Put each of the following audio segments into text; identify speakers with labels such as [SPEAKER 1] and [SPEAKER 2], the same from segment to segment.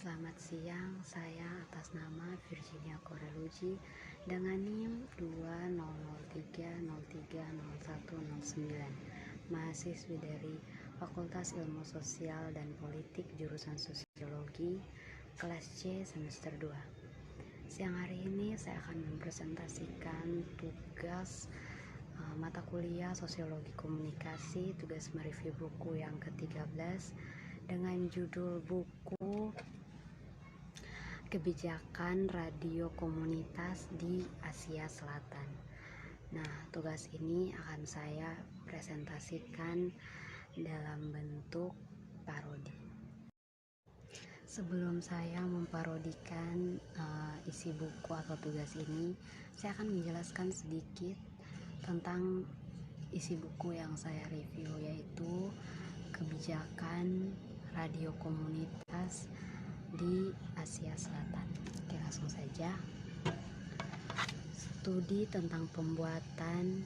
[SPEAKER 1] Selamat siang, saya atas nama Virginia Koreluji dengan NIM 2003030109, mahasiswi dari Fakultas Ilmu Sosial dan Politik jurusan Sosiologi, kelas C semester 2. Siang hari ini saya akan mempresentasikan tugas mata kuliah Sosiologi Komunikasi, tugas mereview buku yang ke-13 dengan judul buku Kebijakan Radio Komunitas di Asia Selatan. Nah, tugas ini akan saya presentasikan dalam bentuk parodi. Sebelum saya memparodikan isi buku atau tugas ini, saya akan menjelaskan sedikit tentang isi buku yang saya review, yaitu Kebijakan Radio Komunitas di Asia Selatan. Oke, langsung saja. Studi tentang pembuatan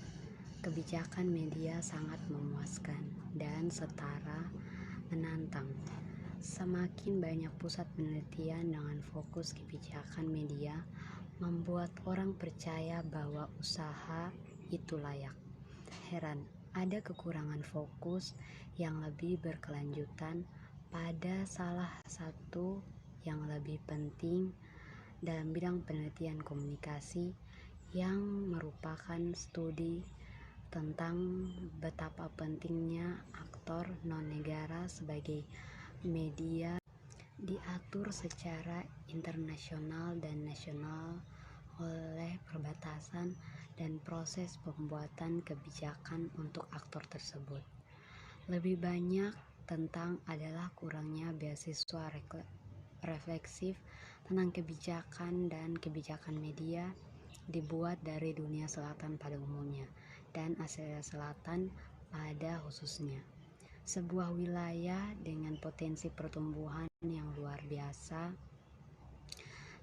[SPEAKER 1] kebijakan media sangat memuaskan dan setara menantang. Semakin banyak pusat penelitian dengan fokus kebijakan media membuat orang percaya bahwa usaha itu layak. Heran, ada kekurangan fokus yang lebih berkelanjutan pada salah satu yang lebih penting dalam bidang penelitian komunikasi, yang merupakan studi tentang betapa pentingnya aktor non-negara sebagai media diatur secara internasional dan nasional oleh perbatasan dan proses pembuatan kebijakan untuk aktor tersebut. Lebih banyak tentang adalah kurangnya beasiswa refleksif tentang kebijakan dan kebijakan media dibuat dari dunia selatan pada umumnya dan Asia Selatan pada khususnya. Sebuah wilayah dengan potensi pertumbuhan yang luar biasa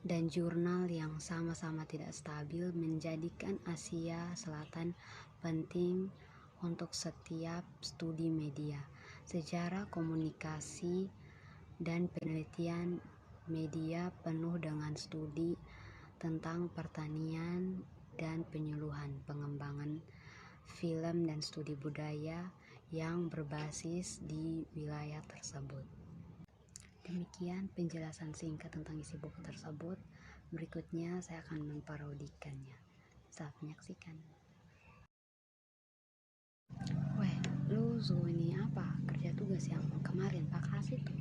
[SPEAKER 1] dan jurnal yang sama-sama tidak stabil menjadikan Asia Selatan penting untuk setiap studi media, sejarah komunikasi, dan penelitian media penuh dengan studi tentang pertanian dan penyuluhan, pengembangan film dan studi budaya yang berbasis di wilayah tersebut. Demikian penjelasan singkat tentang isi buku tersebut. Berikutnya saya akan memparodikannya. Selamat menyaksikan. Weh, lu ini apa? Kerja tugas yang kemarin Pak kasih tuh.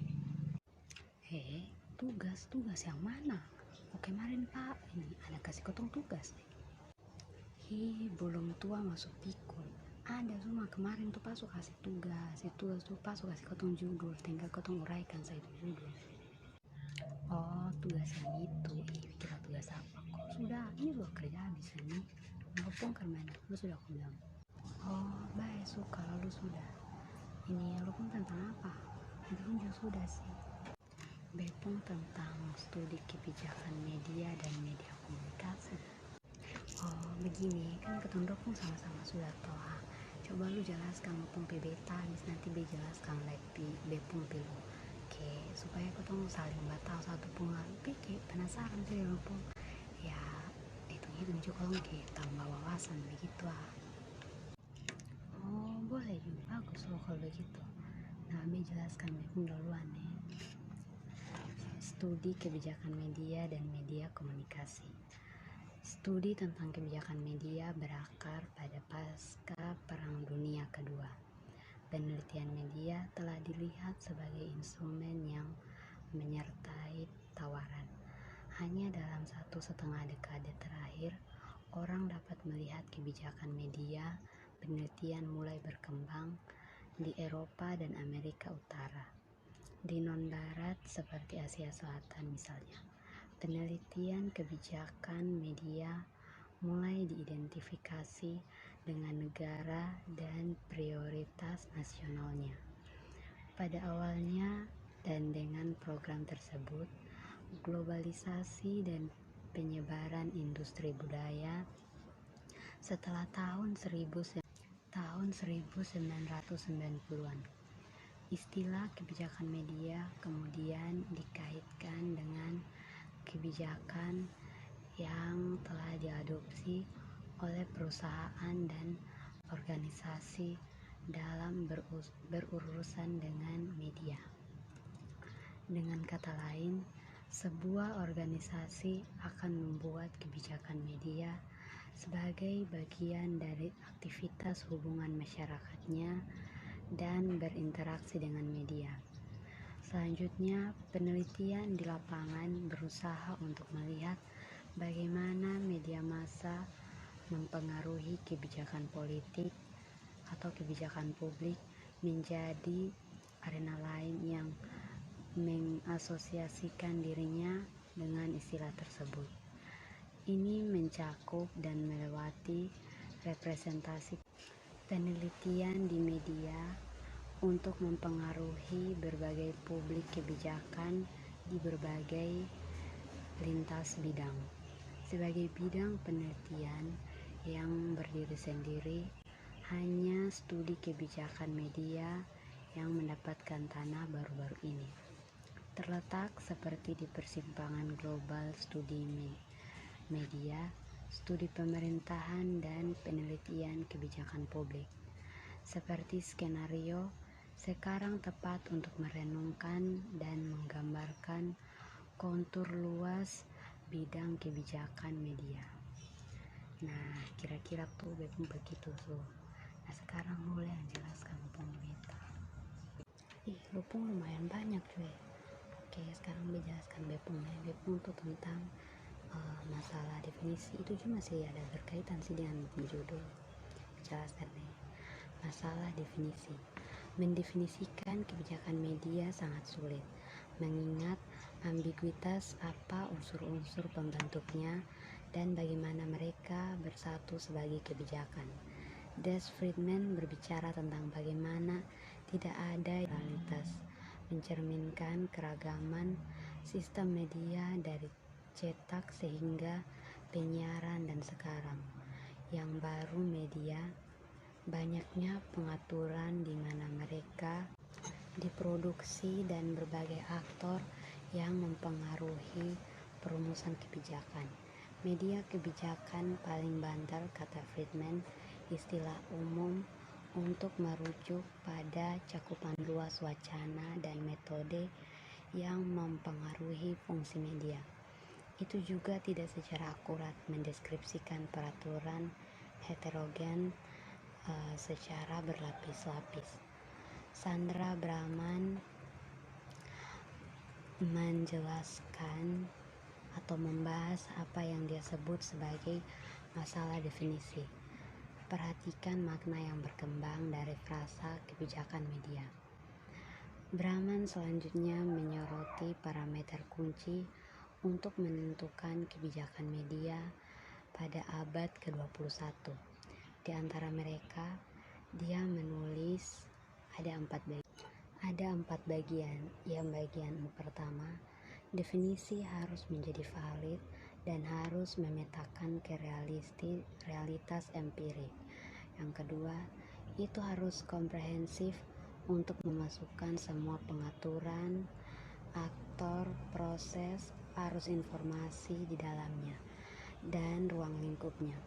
[SPEAKER 1] Tugas yang mana? Oh, kemarin Pak, ini ada kasih kotong tugas nih. Belum tua masuk pikun. Ada semua kemarin tuh Pak kasih tugas. Itu tuh Pak kasih kotong judul, tinggal kotong uraikan saya itu judul. Oh, tugas yang itu. Kira tugas apa kok? Sudah, ini loh kerja habis ini. Bongkar mana? Lu sudah aku bilang. Oh, baik suka lalu sudah. Ini lu pun tentang apa? Itu sudah sih. Bepom tentang studi kebijakan media dan media komunikasi. Oh begini, kan ketunduk pun sama-sama sudah tahu. Coba lu jelaskan Bepom beta, nanti be jelaskan lagi Bepom pilu. Oke, supaya ketemu saling batal satu pungal. Oke, penasaran sih Bepom. Ya, itu juga kalau tambah wawasan begitu . Oh boleh juga, bagus loh kalau begitu. Nah, be jelaskan Bepom duluan nih. Studi kebijakan media dan media komunikasi. Studi tentang kebijakan media berakar pada pasca Perang Dunia Kedua. Penelitian media telah dilihat sebagai instrumen yang menyertai tawaran. Hanya dalam 1,5 dekade terakhir, orang dapat melihat kebijakan media penelitian mulai berkembang di Eropa dan Amerika Utara. Di non-barat seperti Asia Selatan misalnya, penelitian kebijakan media mulai diidentifikasi dengan negara dan prioritas nasionalnya. Pada awalnya dan dengan program tersebut, globalisasi dan penyebaran industri budaya setelah tahun 1990-an Istilah kebijakan media kemudian dikaitkan dengan kebijakan yang telah diadopsi oleh perusahaan dan organisasi dalam berurusan dengan media. Dengan kata lain, sebuah organisasi akan membuat kebijakan media sebagai bagian dari aktivitas hubungan masyarakatnya dan berinteraksi dengan media. Selanjutnya, penelitian di lapangan berusaha untuk melihat bagaimana media massa mempengaruhi kebijakan politik atau kebijakan publik menjadi arena lain yang mengasosiasikan dirinya dengan istilah tersebut. Ini mencakup dan melewati representasi penelitian di media untuk mempengaruhi berbagai publik kebijakan di berbagai lintas bidang. Sebagai bidang penelitian yang berdiri sendiri, hanya studi kebijakan media yang mendapatkan tanah baru-baru ini. Terletak seperti di persimpangan global studi media, studi pemerintahan dan penelitian kebijakan publik. Seperti skenario, sekarang tepat untuk merenungkan dan menggambarkan kontur luas bidang kebijakan media. Nah, kira-kira tuh begitu tuh. Nah, sekarang boleh jelaskan Lupung beta. Lupung lumayan banyak cuy. Oke, sekarang gue jelaskan Bepung tuh tentang masalah definisi. Itu juga masih ada berkaitan sih dengan judul. Jelaskan nih. Masalah definisi. Mendefinisikan kebijakan media sangat sulit, mengingat ambiguitas apa unsur-unsur pembentuknya dan bagaimana mereka bersatu sebagai kebijakan. Des Friedman berbicara tentang bagaimana tidak ada realitas, mencerminkan keragaman sistem media dari cetak sehingga penyiaran dan sekarang yang baru media, banyaknya pengaturan di mana mereka diproduksi dan berbagai aktor yang mempengaruhi perumusan kebijakan. Media kebijakan paling bantal, kata Friedman, istilah umum untuk merujuk pada cakupan luas wacana dan metode yang mempengaruhi fungsi media. Itu juga tidak secara akurat mendeskripsikan peraturan heterogen secara berlapis-lapis. Sandra Brahman menjelaskan atau membahas apa yang dia sebut sebagai masalah definisi. Perhatikan makna yang berkembang dari frasa kebijakan media. Brahman selanjutnya menyoroti parameter kunci untuk menentukan kebijakan media pada abad ke-21. Di antara mereka, dia menulis ada empat bagian. Yang bagian pertama, definisi harus menjadi valid dan harus memetakan ke realitas empirik. Yang kedua, itu harus komprehensif untuk memasukkan semua pengaturan, aktor, proses, arus informasi di dalamnya, dan ruang lingkupnya.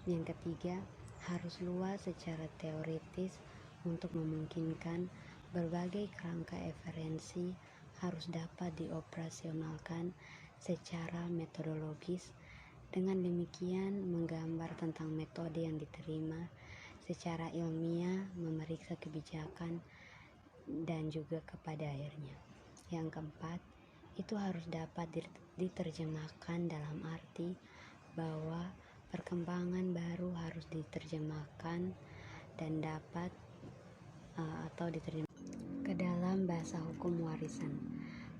[SPEAKER 1] Yang ketiga, harus luas secara teoritis untuk memungkinkan berbagai kerangka referensi harus dapat dioperasionalkan secara metodologis. Dengan demikian, menggambar tentang metode yang diterima secara ilmiah, memeriksa kebijakan, dan juga kepada akhirnya. Yang keempat, itu harus dapat diterjemahkan dalam arti bahwa perkembangan baru harus diterjemahkan dan dapat atau diterjemahkan ke dalam bahasa hukum warisan.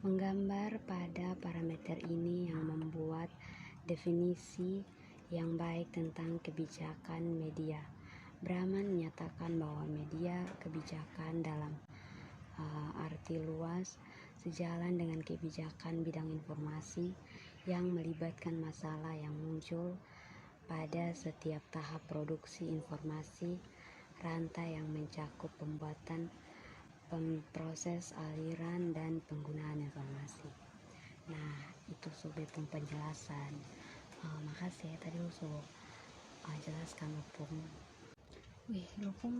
[SPEAKER 1] Menggambar pada parameter ini yang membuat definisi yang baik tentang kebijakan media. Brahman menyatakan bahwa media kebijakan dalam arti luas sejalan dengan kebijakan bidang informasi yang melibatkan masalah yang muncul pada setiap tahap produksi informasi, rantai yang mencakup pembuatan proses aliran dan penggunaan informasi. Nah, itu sebetulnya penjelasan. Makasih ya tadi usuk jelaskan Lupung. Wih, Lupung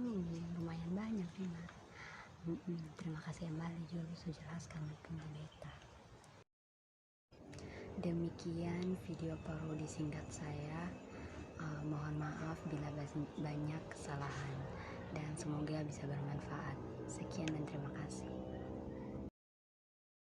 [SPEAKER 1] lumayan banyak nih, Mar. Terima kasih kembali juga sudah jelaskan Lupung beta. Demikian video parodi singkat saya. Mohon maaf bila banyak kesalahan dan semoga bisa bermanfaat. Sekian dan terima kasih.